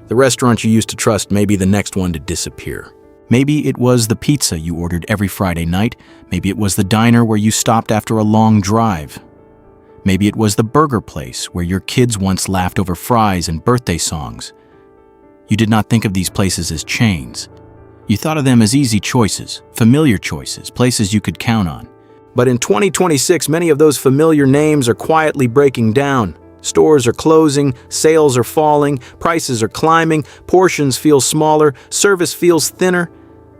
The restaurant you used to trust may be the next one to disappear. Maybe it was the pizza you ordered every Friday night. Maybe it was the diner where you stopped after a long drive. Maybe it was the burger place where your kids once laughed over fries and birthday songs. You did not think of these places as chains. You thought of them as easy choices, familiar choices, places you could count on. But in 2026, many of those familiar names are quietly breaking down. Stores are closing, sales are falling, prices are climbing, portions feel smaller, service feels thinner,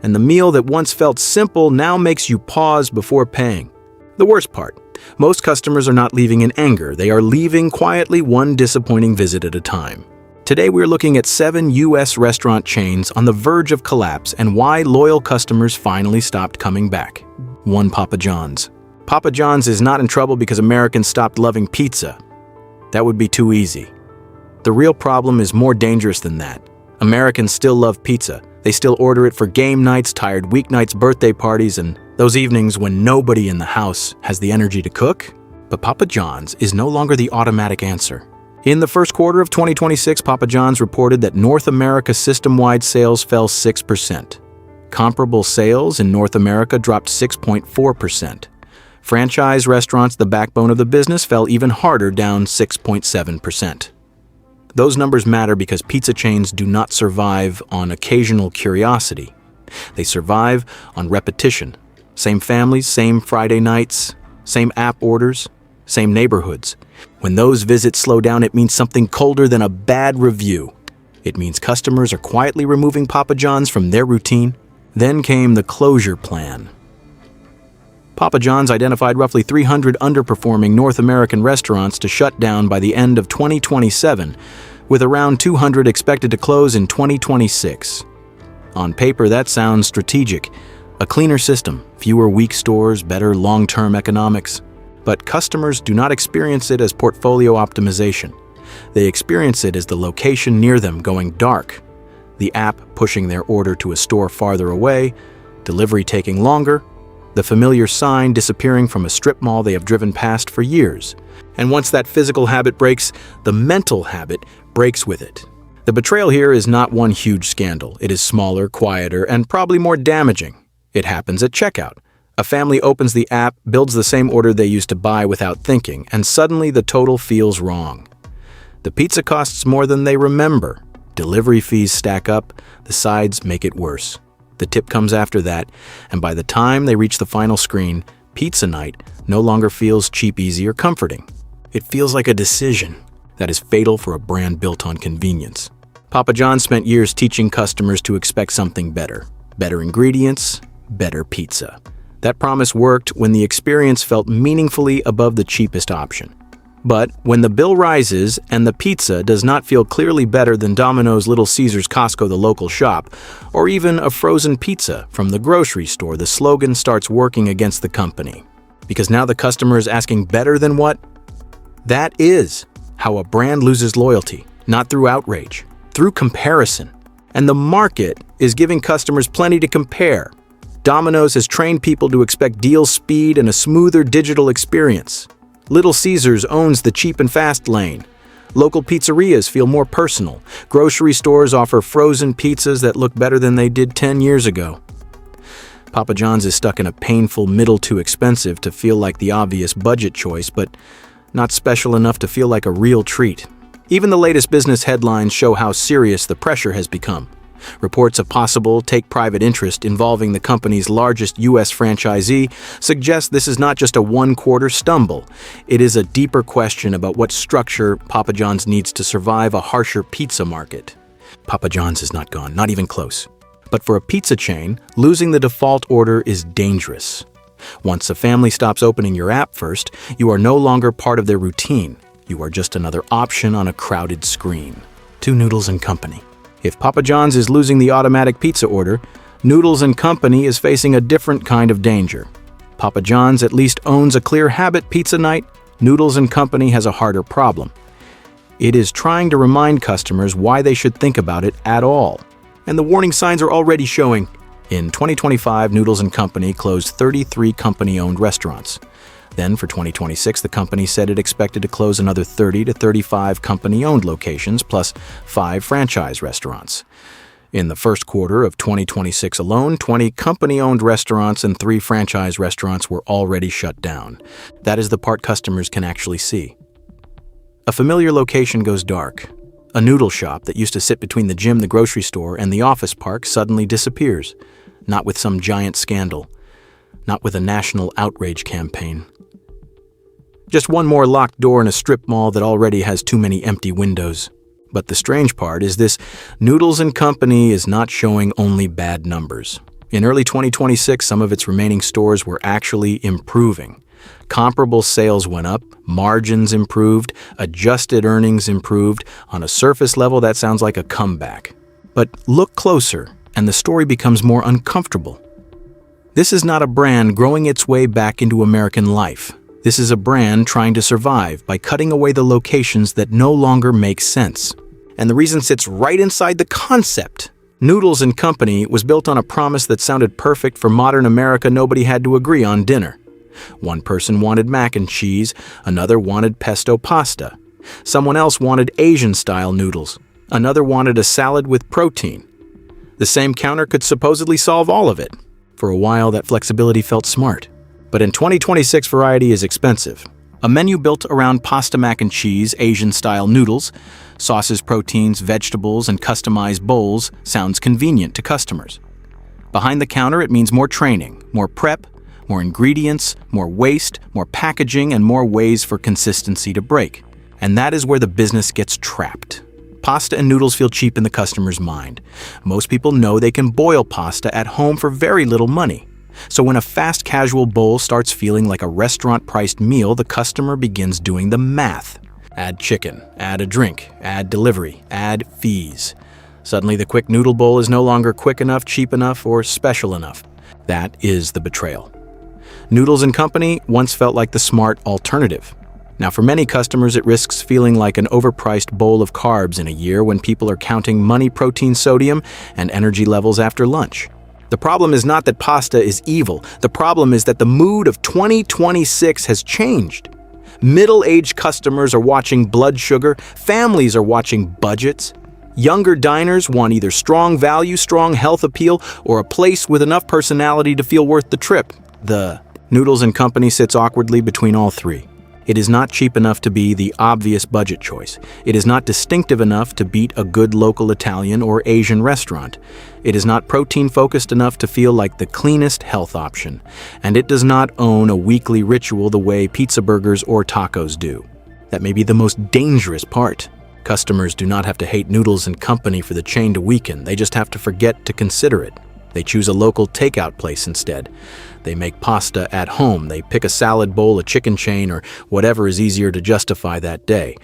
and the meal that once felt simple now makes you pause before paying. The worst part, most customers are not leaving in anger. They are leaving quietly, one disappointing visit at a time. Today we're looking at 7 U.S. restaurant chains on the verge of collapse and why loyal customers finally stopped coming back. 1. Papa John's. Papa John's is not in trouble because Americans stopped loving pizza. That would be too easy. The real problem is more dangerous than that. Americans still love pizza. They still order it for game nights, tired weeknights, birthday parties, and those evenings when nobody in the house has the energy to cook. But Papa John's is no longer the automatic answer. In the first quarter of 2026, Papa John's reported that North America system-wide sales fell 6%. Comparable sales in North America dropped 6.4%. Franchise restaurants, the backbone of the business, fell even harder, down 6.7%. Those numbers matter because pizza chains do not survive on occasional curiosity. They survive on repetition. Same families, same Friday nights, same app orders, same neighborhoods. When those visits slow down, it means something colder than a bad review. It means customers are quietly removing Papa John's from their routine. Then came the closure plan. Papa John's identified roughly 300 underperforming North American restaurants to shut down by the end of 2027, with around 200 expected to close in 2026. On paper, that sounds strategic. A cleaner system, fewer weak stores, better long-term economics. But customers do not experience it as portfolio optimization. They experience it as the location near them going dark, the app pushing their order to a store farther away, delivery taking longer, the familiar sign disappearing from a strip mall they have driven past for years. And once that physical habit breaks, the mental habit breaks with it. The betrayal here is not one huge scandal. It is smaller, quieter, and probably more damaging. It happens at checkout. A family opens the app, builds the same order they used to buy without thinking, and suddenly the total feels wrong. The pizza costs more than they remember. Delivery fees stack up, the sides make it worse. The tip comes after that, and by the time they reach the final screen, pizza night no longer feels cheap, easy, or comforting. It feels like a decision that is fatal for a brand built on convenience. Papa John's spent years teaching customers to expect something better. Better ingredients, better pizza. That promise worked when the experience felt meaningfully above the cheapest option. But when the bill rises and the pizza does not feel clearly better than Domino's, Little Caesars, Costco, the local shop, or even a frozen pizza from the grocery store, the slogan starts working against the company. Because now the customer is asking better than what? That is how a brand loses loyalty, not through outrage, through comparison. And the market is giving customers plenty to compare. Domino's has trained people to expect deal speed and a smoother digital experience. Little Caesars owns the cheap and fast lane. Local pizzerias feel more personal. Grocery stores offer frozen pizzas that look better than they did 10 years ago. Papa John's is stuck in a painful middle, too expensive to feel like the obvious budget choice, but not special enough to feel like a real treat. Even the latest business headlines show how serious the pressure has become. Reports of possible take-private interest involving the company's largest U.S. franchisee suggest this is not just a one-quarter stumble. It is a deeper question about what structure Papa John's needs to survive a harsher pizza market. Papa John's is not gone, not even close. But for a pizza chain, losing the default order is dangerous. Once a family stops opening your app first, you are no longer part of their routine. You are just another option on a crowded screen. 2. Noodles Company. If Papa John's is losing the automatic pizza order, Noodles Company is facing a different kind of danger. Papa John's at least owns a clear habit pizza night. Noodles Company has a harder problem. It is trying to remind customers why they should think about it at all. And the warning signs are already showing. In 2025, Noodles Company closed 33 company-owned restaurants. Then, for 2026, the company said it expected to close another 30 to 35 company-owned locations, plus 5 franchise restaurants. In the first quarter of 2026 alone, 20 company-owned restaurants and 3 franchise restaurants were already shut down. That is the part customers can actually see. A familiar location goes dark. A noodle shop that used to sit between the gym, the grocery store, and the office park suddenly disappears. Not with some giant scandal. Not with a national outrage campaign. Just one more locked door in a strip mall that already has too many empty windows. But the strange part is this Noodles Company is not showing only bad numbers. In early 2026, some of its remaining stores were actually improving. Comparable sales went up, margins improved, adjusted earnings improved. On a surface level, that sounds like a comeback. But look closer, and the story becomes more uncomfortable. This is not a brand growing its way back into American life. This is a brand trying to survive by cutting away the locations that no longer make sense. And the reason sits right inside the concept. Noodles Company was built on a promise that sounded perfect for modern America. Nobody had to agree on dinner. One person wanted mac and cheese, another wanted pesto pasta. Someone else wanted Asian-style noodles. Another wanted a salad with protein. The same counter could supposedly solve all of it. For a while, that flexibility felt smart. But in 2026, variety is expensive. A menu built around pasta, mac and cheese, Asian-style noodles, sauces, proteins, vegetables, and customized bowls sounds convenient to customers. Behind the counter, it means more training, more prep, more ingredients, more waste, more packaging, and more ways for consistency to break. And that is where the business gets trapped. Pasta and noodles feel cheap in the customer's mind. Most people know they can boil pasta at home for very little money. So when a fast casual bowl starts feeling like a restaurant-priced meal, the customer begins doing the math. Add chicken, add a drink, add delivery, add fees. Suddenly the quick noodle bowl is no longer quick enough, cheap enough, or special enough. That is the betrayal. Noodles Company once felt like the smart alternative. Now for many customers, it risks feeling like an overpriced bowl of carbs in a year when people are counting money, protein, sodium, and energy levels after lunch. The problem is not that pasta is evil. The problem is that the mood of 2026 has changed. Middle-aged customers are watching blood sugar. Families are watching budgets. Younger diners want either strong value, strong health appeal, or a place with enough personality to feel worth the trip. The Noodles Company sits awkwardly between all three. It is not cheap enough to be the obvious budget choice. It is not distinctive enough to beat a good local Italian or Asian restaurant. It is not protein-focused enough to feel like the cleanest health option. And it does not own a weekly ritual the way pizza burgers or tacos do. That may be the most dangerous part. Customers do not have to hate Noodles Company for the chain to weaken. They just have to forget to consider it. They choose a local takeout place instead. They make pasta at home. They pick a salad bowl, a chicken chain, or whatever is easier to justify that day.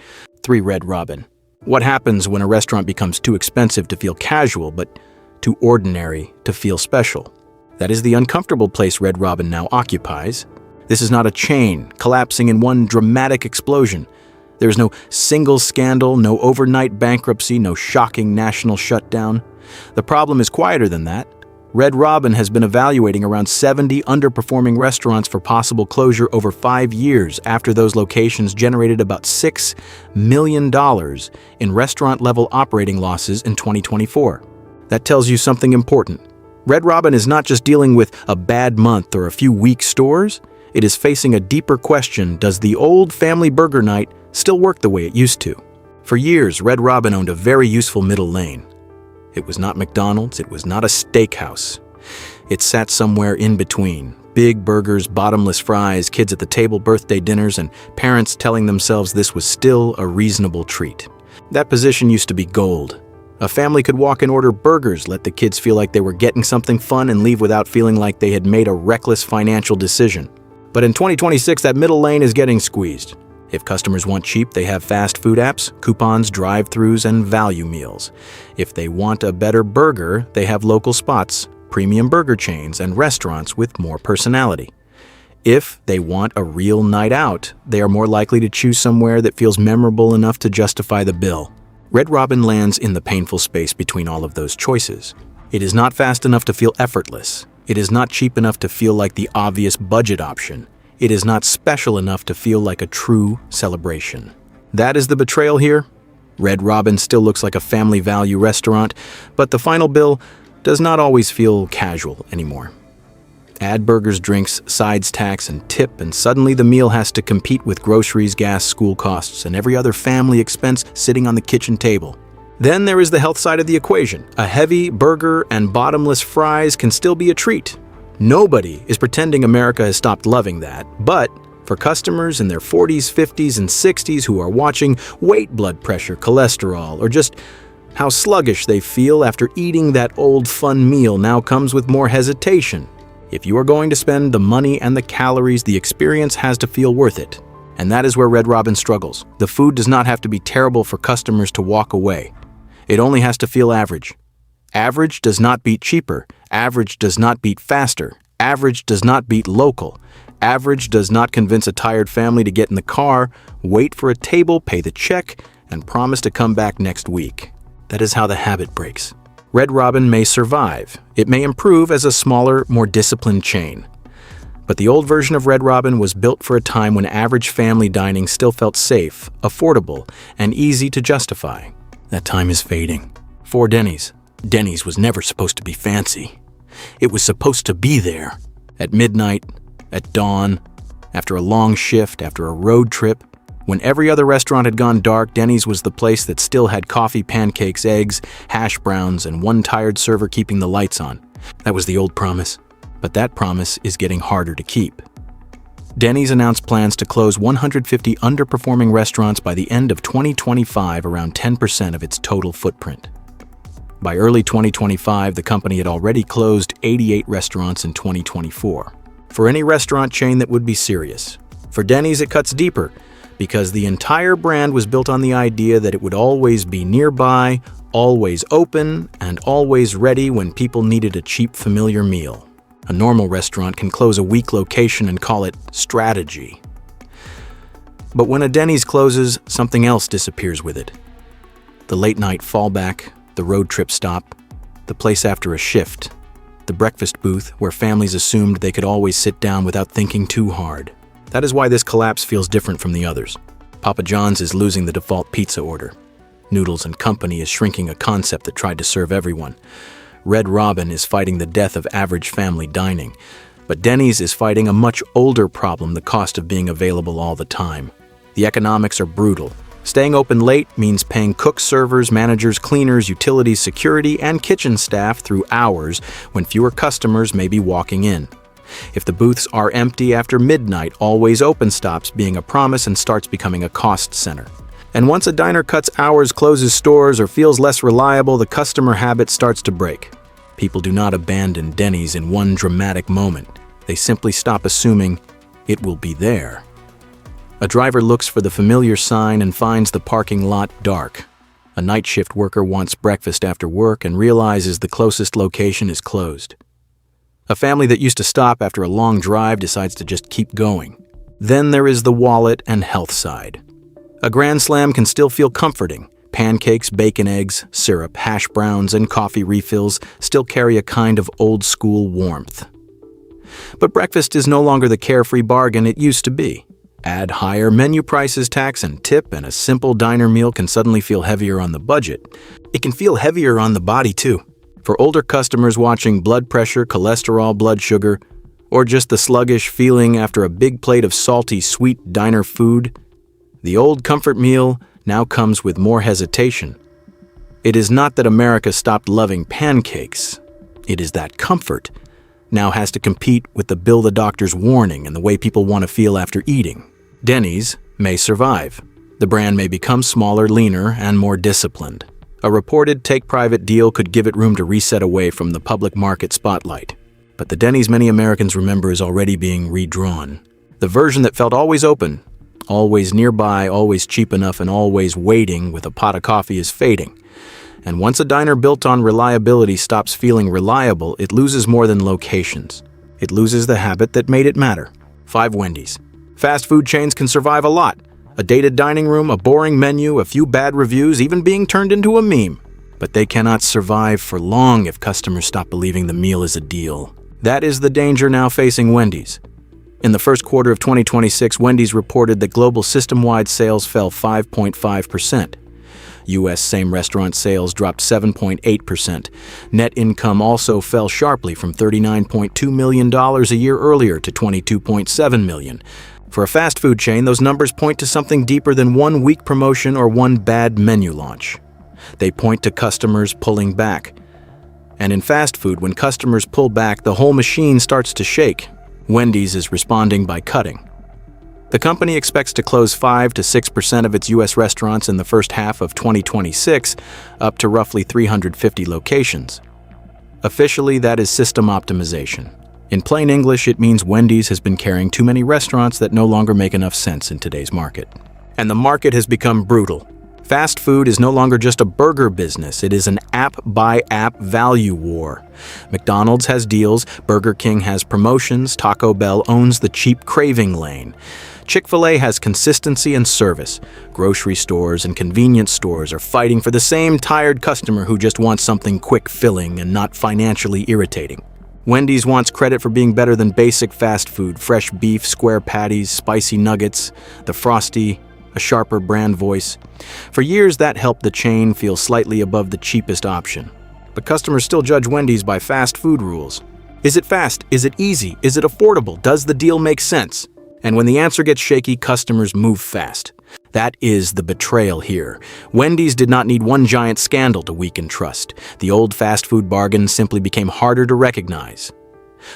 3. Red Robin. What happens when a restaurant becomes too expensive to feel casual, but too ordinary to feel special? That is the uncomfortable place Red Robin now occupies. This is not a chain collapsing in one dramatic explosion. There is no single scandal, no overnight bankruptcy, no shocking national shutdown. The problem is quieter than that. Red Robin has been evaluating around 70 underperforming restaurants for possible closure over 5 years after those locations generated about $6 million in restaurant-level operating losses in 2024. That tells you something important. Red Robin is not just dealing with a bad month or a few weak stores. It is facing a deeper question: does the old family burger night still work the way it used to? For years, Red Robin owned a very useful middle lane. It was not McDonald's, it was not a steakhouse. It sat somewhere in between. Big burgers, bottomless fries, kids at the table, birthday dinners, and parents telling themselves this was still a reasonable treat. That position used to be gold. A family could walk and order burgers, let the kids feel like they were getting something fun, and leave without feeling like they had made a reckless financial decision. But in 2026, that middle lane is getting squeezed. If customers want cheap, they have fast food apps, coupons, drive-thrus, and value meals. If they want a better burger, they have local spots, premium burger chains, and restaurants with more personality. If they want a real night out, they are more likely to choose somewhere that feels memorable enough to justify the bill. Red Robin lands in the painful space between all of those choices. It is not fast enough to feel effortless. It is not cheap enough to feel like the obvious budget option. It is not special enough to feel like a true celebration. That is the betrayal here. Red Robin still looks like a family value restaurant, but the final bill does not always feel casual anymore. Add burgers, drinks, sides, tax, and tip, and suddenly the meal has to compete with groceries, gas, school costs, and every other family expense sitting on the kitchen table. Then there is the health side of the equation. A heavy burger and bottomless fries can still be a treat. Nobody is pretending America has stopped loving that, but for customers in their 40s, 50s, and 60s who are watching weight, blood pressure, cholesterol, or just how sluggish they feel after eating that old fun meal now comes with more hesitation. If you are going to spend the money and the calories, the experience has to feel worth it. And that is where Red Robin struggles. The food does not have to be terrible for customers to walk away. It only has to feel average. Average does not beat cheaper. Average does not beat faster. Average does not beat local. Average does not convince a tired family to get in the car, wait for a table, pay the check, and promise to come back next week. That is how the habit breaks. Red Robin may survive. It may improve as a smaller, more disciplined chain. But the old version of Red Robin was built for a time when average family dining still felt safe, affordable, and easy to justify. That time is fading. For Denny's. Denny's was never supposed to be fancy. It was supposed to be there. At midnight, at dawn, after a long shift, after a road trip. When every other restaurant had gone dark, Denny's was the place that still had coffee, pancakes, eggs, hash browns, and one tired server keeping the lights on. That was the old promise. But that promise is getting harder to keep. Denny's announced plans to close 150 underperforming restaurants by the end of 2025, around 10% of its total footprint. By early 2025, the company had already closed 88 restaurants in 2024. For any restaurant chain that would be serious. For Denny's, it cuts deeper, because the entire brand was built on the idea that it would always be nearby, always open, and always ready when people needed a cheap, familiar meal. A normal restaurant can close a weak location and call it strategy. But when a Denny's closes, something else disappears with it. The late-night fallback, the road trip stop, the place after a shift, the breakfast booth where families assumed they could always sit down without thinking too hard. That is why this collapse feels different from the others. Papa John's is losing the default pizza order. Noodles Company is shrinking a concept that tried to serve everyone. Red Robin is fighting the death of average family dining. But Denny's is fighting a much older problem, the cost of being available all the time. The economics are brutal. Staying open late means paying cooks, servers, managers, cleaners, utilities, security, and kitchen staff through hours when fewer customers may be walking in. If the booths are empty after midnight, always open stops being a promise and starts becoming a cost center. And once a diner cuts hours, closes stores, or feels less reliable, the customer habit starts to break. People do not abandon Denny's in one dramatic moment. They simply stop assuming it will be there. A driver looks for the familiar sign and finds the parking lot dark. A night shift worker wants breakfast after work and realizes the closest location is closed. A family that used to stop after a long drive decides to just keep going. Then there is the wallet and health side. A Grand Slam can still feel comforting. Pancakes, bacon, eggs, syrup, hash browns, and coffee refills still carry a kind of old-school warmth. But breakfast is no longer the carefree bargain it used to be. Add higher menu prices, tax, and tip, and a simple diner meal can suddenly feel heavier on the budget. It can feel heavier on the body, too. For older customers watching blood pressure, cholesterol, blood sugar, or just the sluggish feeling after a big plate of salty, sweet diner food, the old comfort meal now comes with more hesitation. It is not that America stopped loving pancakes. It is that comfort now has to compete with the bill the doctor's warning and the way people want to feel after eating. Denny's may survive. The brand may become smaller, leaner, and more disciplined. A reported take-private deal could give it room to reset away from the public market spotlight. But the Denny's many Americans remember is already being redrawn. The version that felt always open, always nearby, always cheap enough, and always waiting with a pot of coffee is fading. And once a diner built on reliability stops feeling reliable, it loses more than locations. It loses the habit that made it matter. 5 Wendy's. Fast food chains can survive a lot. A dated dining room, a boring menu, a few bad reviews, even being turned into a meme. But they cannot survive for long if customers stop believing the meal is a deal. That is the danger now facing Wendy's. In the first quarter of 2026, Wendy's reported that global system-wide sales fell 5.5%. U.S. same-restaurant sales dropped 7.8%. Net income also fell sharply from $39.2 million a year earlier to $22.7 million. For a fast food chain, those numbers point to something deeper than one weak promotion or one bad menu launch. They point to customers pulling back. And in fast food, when customers pull back, the whole machine starts to shake. Wendy's is responding by cutting. The company expects to close 5 to 6% of its U.S. restaurants in the first half of 2026, up to roughly 350 locations. Officially, that is system optimization. In plain English, it means Wendy's has been carrying too many restaurants that no longer make enough sense in today's market. And the market has become brutal. Fast food is no longer just a burger business, it is an app-by-app value war. McDonald's has deals, Burger King has promotions, Taco Bell owns the cheap craving lane. Chick-fil-A has consistency and service. Grocery stores and convenience stores are fighting for the same tired customer who just wants something quick, filling, and not financially irritating. Wendy's wants credit for being better than basic fast food, fresh beef, square patties, spicy nuggets, the Frosty, a sharper brand voice. For years, that helped the chain feel slightly above the cheapest option. But customers still judge Wendy's by fast food rules. Is it fast? Is it easy? Is it affordable? Does the deal make sense? And when the answer gets shaky, customers move fast. That is the betrayal here. Wendy's did not need one giant scandal to weaken trust. The old fast food bargain simply became harder to recognize.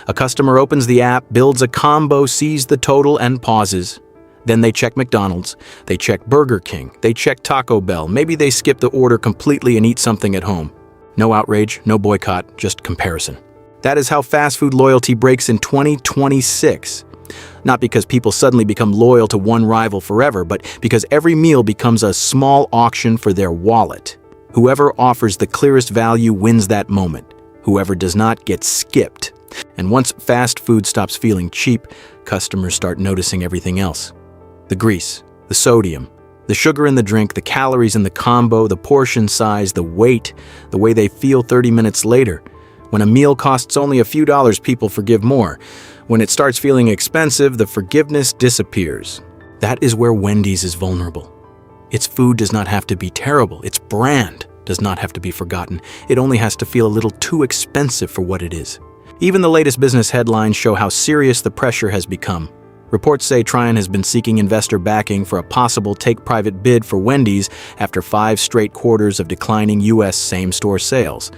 A customer opens the app, builds a combo, sees the total, and pauses. Then they check McDonald's, they check Burger King, they check Taco Bell, maybe they skip the order completely and eat something at home. No outrage, no boycott, just comparison. That is how fast food loyalty breaks in 2026. Not because people suddenly become loyal to one rival forever, but because every meal becomes a small auction for their wallet. Whoever offers the clearest value wins that moment. Whoever does not gets skipped. And once fast food stops feeling cheap, customers start noticing everything else. The grease, the sodium, the sugar in the drink, the calories in the combo, the portion size, the weight, the way they feel 30 minutes later. When a meal costs only a few dollars, people forgive more. When it starts feeling expensive, the forgiveness disappears. That is where Wendy's is vulnerable. Its food does not have to be terrible. Its brand does not have to be forgotten. It only has to feel a little too expensive for what it is. Even the latest business headlines show how serious the pressure has become. Reports say Tryon has been seeking investor backing for a possible take-private bid for Wendy's after 5 straight quarters of declining U.S. same-store sales.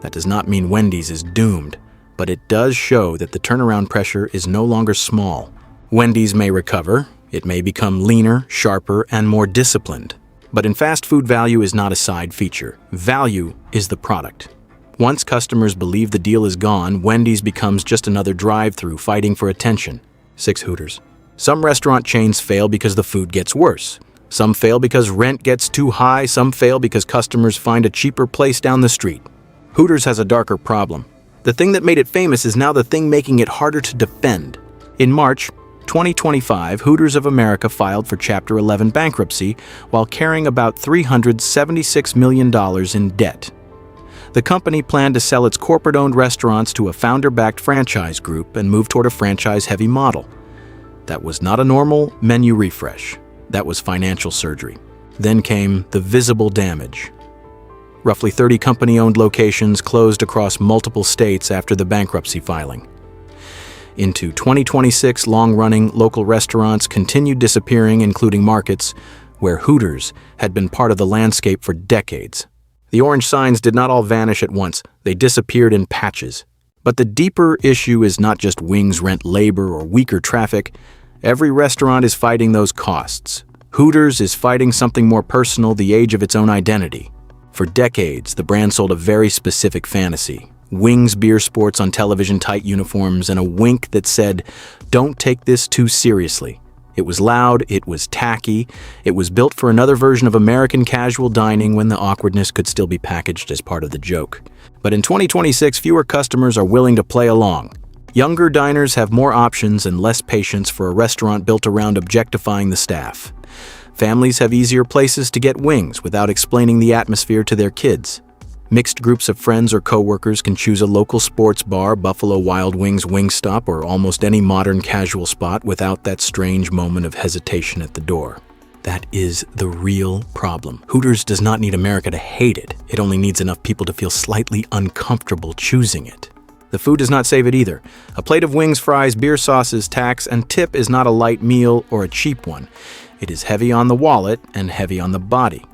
That does not mean Wendy's is doomed, but it does show that the turnaround pressure is no longer small. Wendy's may recover, it may become leaner, sharper, and more disciplined. But in fast food, value is not a side feature. Value is the product. Once customers believe the deal is gone, Wendy's becomes just another drive-thru fighting for attention. 6 Hooters. Some restaurant chains fail because the food gets worse. Some fail because rent gets too high. Some fail because customers find a cheaper place down the street. Hooters has a darker problem. The thing that made it famous is now the thing making it harder to defend. In March 2025, Hooters of America filed for Chapter 11 bankruptcy while carrying about $376 million in debt. The company planned to sell its corporate-owned restaurants to a founder-backed franchise group and move toward a franchise-heavy model. That was not a normal menu refresh. That was financial surgery. Then came the visible damage. Roughly 30 company-owned locations closed across multiple states after the bankruptcy filing. Into 2026, long-running local restaurants continued disappearing, including markets where Hooters had been part of the landscape for decades. The orange signs did not all vanish at once. They disappeared in patches. But the deeper issue is not just wings rent labor or weaker traffic. Every restaurant is fighting those costs. Hooters is fighting something more personal, the age of its own identity. For decades, the brand sold a very specific fantasy. Wings beer sports on television, tight uniforms, and a wink that said, "Don't take this too seriously." It was loud, it was tacky, it was built for another version of American casual dining when the awkwardness could still be packaged as part of the joke. But in 2026, fewer customers are willing to play along. Younger diners have more options and less patience for a restaurant built around objectifying the staff. Families have easier places to get wings without explaining the atmosphere to their kids. Mixed groups of friends or coworkers can choose a local sports bar, Buffalo Wild Wings Wingstop, or almost any modern casual spot without that strange moment of hesitation at the door. That is the real problem. Hooters does not need America to hate it. It only needs enough people to feel slightly uncomfortable choosing it. The food does not save it either. A plate of wings, fries, beer sauces, tax, and tip is not a light meal or a cheap one. It is heavy on the wallet and heavy on the body.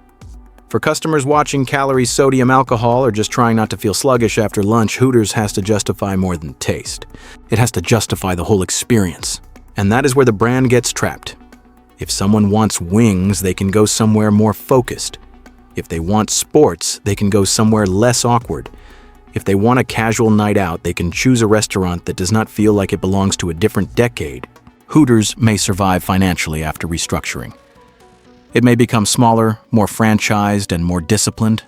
For customers watching calories, sodium, alcohol, or just trying not to feel sluggish after lunch, Hooters has to justify more than taste. It has to justify the whole experience. And that is where the brand gets trapped. If someone wants wings, they can go somewhere more focused. If they want sports, they can go somewhere less awkward. If they want a casual night out, they can choose a restaurant that does not feel like it belongs to a different decade. Hooters may survive financially after restructuring. It may become smaller, more franchised, and more disciplined.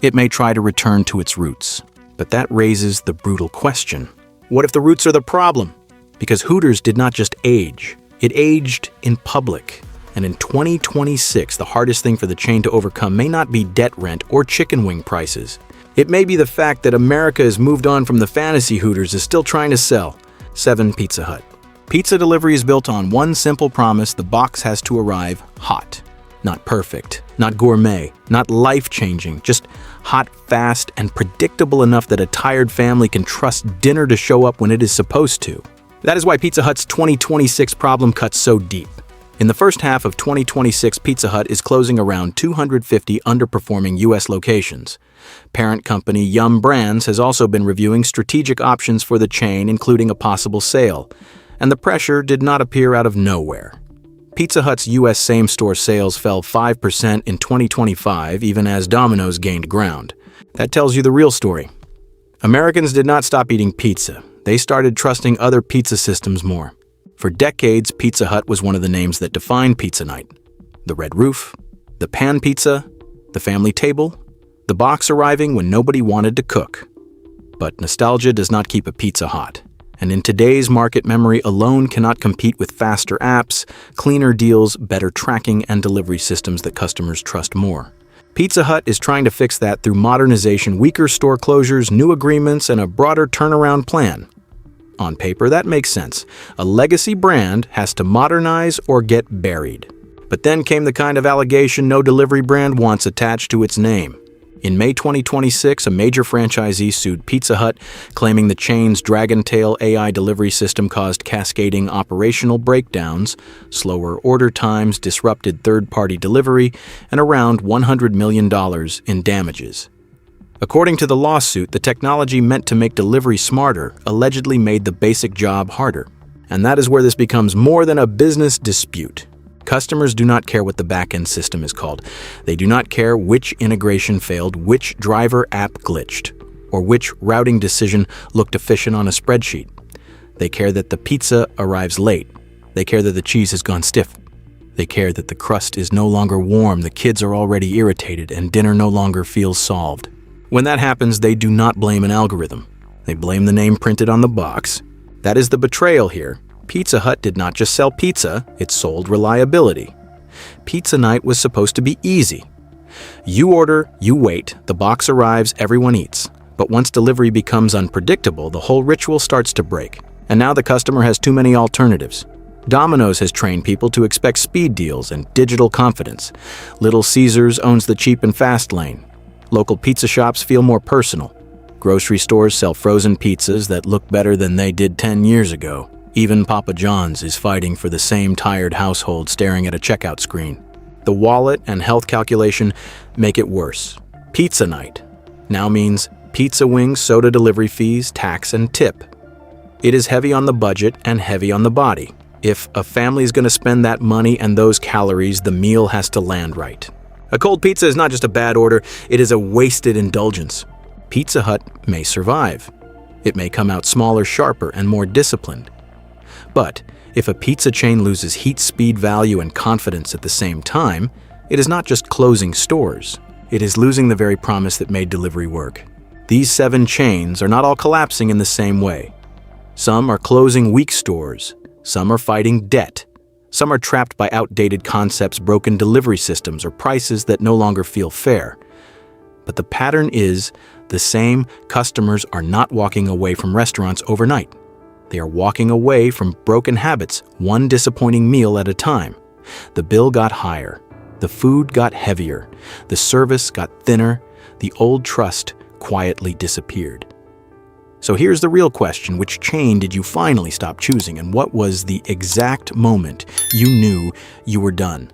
It may try to return to its roots. But that raises the brutal question. What if the roots are the problem? Because Hooters did not just age. It aged in public. And in 2026, the hardest thing for the chain to overcome may not be debt rent or chicken wing prices. It may be the fact that America has moved on from the fantasy Hooters is still trying to sell. 7 Pizza Hut. Pizza delivery is built on one simple promise: the box has to arrive hot. Not perfect, not gourmet, not life-changing, just hot, fast, and predictable enough that a tired family can trust dinner to show up when it is supposed to. That is why Pizza Hut's 2026 problem cuts so deep. In the first half of 2026, Pizza Hut is closing around 250 underperforming U.S. locations. Parent company Yum Brands has also been reviewing strategic options for the chain, including a possible sale. And the pressure did not appear out of nowhere. Pizza Hut's U.S. same-store sales fell 5% in 2025, even as Domino's gained ground. That tells you the real story. Americans did not stop eating pizza. They started trusting other pizza systems more. For decades, Pizza Hut was one of the names that defined pizza night. The red roof, the pan pizza, the family table, the box arriving when nobody wanted to cook. But nostalgia does not keep a pizza hot. And in today's market, memory alone cannot compete with faster apps, cleaner deals, better tracking, and delivery systems that customers trust more. Pizza Hut is trying to fix that through modernization, weaker store closures, new agreements, and a broader turnaround plan. On paper, that makes sense. A legacy brand has to modernize or get buried. But then came the kind of allegation no delivery brand wants attached to its name. In May 2026, a major franchisee sued Pizza Hut, claiming the chain's Dragontail AI delivery system caused cascading operational breakdowns, slower order times, disrupted third-party delivery, and around $100 million in damages. According to the lawsuit, the technology meant to make delivery smarter allegedly made the basic job harder. And that is where this becomes more than a business dispute. Customers do not care what the back-end system is called. They do not care which integration failed, which driver app glitched, or which routing decision looked efficient on a spreadsheet. They care that the pizza arrives late. They care that the cheese has gone stiff. They care that the crust is no longer warm, the kids are already irritated, and dinner no longer feels solved. When that happens, they do not blame an algorithm. They blame the name printed on the box. That is the betrayal here. Pizza Hut did not just sell pizza, it sold reliability. Pizza night was supposed to be easy. You order, you wait, the box arrives, everyone eats. But once delivery becomes unpredictable, the whole ritual starts to break. And now the customer has too many alternatives. Domino's has trained people to expect speed deals and digital confidence. Little Caesars owns the cheap and fast lane. Local pizza shops feel more personal. Grocery stores sell frozen pizzas that look better than they did 10 years ago. Even Papa John's is fighting for the same tired household staring at a checkout screen. The wallet and health calculation make it worse. Pizza night now means pizza wings, soda delivery fees, tax, and tip. It is heavy on the budget and heavy on the body. If a family is going to spend that money and those calories, the meal has to land right. A cold pizza is not just a bad order, it is a wasted indulgence. Pizza Hut may survive. It may come out smaller, sharper, and more disciplined. But if a pizza chain loses heat, speed, value, and confidence at the same time, it is not just closing stores. It is losing the very promise that made delivery work. These 7 chains are not all collapsing in the same way. Some are closing weak stores. Some are fighting debt. Some are trapped by outdated concepts, broken delivery systems, or prices that no longer feel fair. But the pattern is the same. Customers are not walking away from restaurants overnight. They are walking away from broken habits, one disappointing meal at a time. The bill got higher. The food got heavier. The service got thinner. The old trust quietly disappeared. So here's the real question. Which chain did you finally stop choosing, and what was the exact moment you knew you were done?